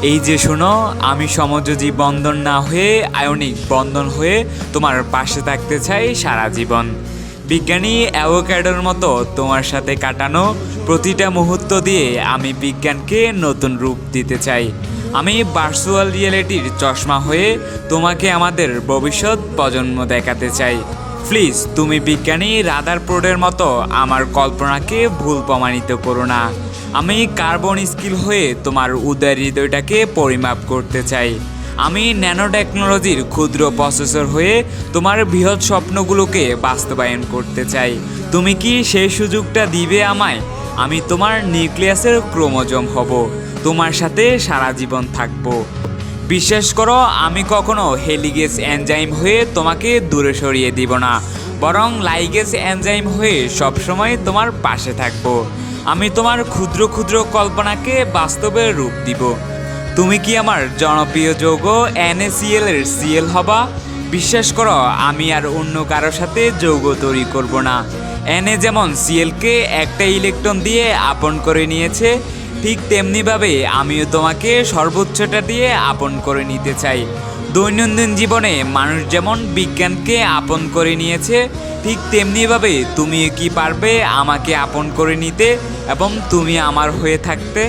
এই যে শোনো, আমি সমযোজী বন্ধন না হয়ে আয়নিক বন্ধন হয়ে তোমার পাশে থাকতে চাই সারা জীবন। বিজ্ঞানী অ্যাভোক্যাডোর মতো তোমার সাথে কাটানো প্রতিটা মুহূর্ত দিয়ে আমি বিজ্ঞানকে নতুন রূপ দিতে চাই। আমি ভার্চুয়াল রিয়েলিটির চশমা হয়ে তোমাকে আমাদের ভবিষ্যৎ প্রজন্ম দেখাতে চাই। প্লিজ তুমি বিজ্ঞানী রাদারফোর্ডের মতো আমার কল্পনাকে ভুল প্রমাণিত করো না। আমি কার্বন স্কিল হয়ে তোমার উদয় হৃদয়টাকে পরিমাপ করতে চাই। আমি ন্যানো টেকনোলজির ক্ষুদ্র প্রসেসর হয়ে তোমার বৃহৎ স্বপ্নগুলোকে বাস্তবায়ন করতে চাই। তুমি কি সেই সুযোগটা দিবে আমায়? আমি তোমার নিউক্লিয়াসের ক্রোমোজোম হব, তোমার সাথে সারা জীবন থাকবো। বিশ্বাস করো, আমি কখনো হেলিগেস এনজাইম হয়ে তোমাকে দূরে সরিয়ে দিব না, বরং লাইগেস এনজাইম হয়ে সবসময় তোমার পাশে থাকবো। আমি তোমার ক্ষুদ্র ক্ষুদ্র কল্পনাকে বাস্তবে রূপ দিব। তুমি কি আমার জনপ্রিয় যৌগ NaCl এর সিএল হবা? বিশ্বাস করো, আমি আর অন্য কারো সাথে যৌগ তৈরি করব না। Na যেমন সিএলকে একটা ইলেকট্রন দিয়ে আপন করে নিয়েছে, ঠিক তেমনিভাবে আমিও তোমাকে সর্বোচ্চটা দিয়ে আপন করে নিতে চাই। দৈনন্দিন জীবনে মানুষ যেমন বিজ্ঞানকে আপন করে নিয়েছে, ঠিক তেমনিভাবে তুমিও কি পারবে আমাকে আপন করে নিতে এবং তুমি আমার হয়ে থাকতে?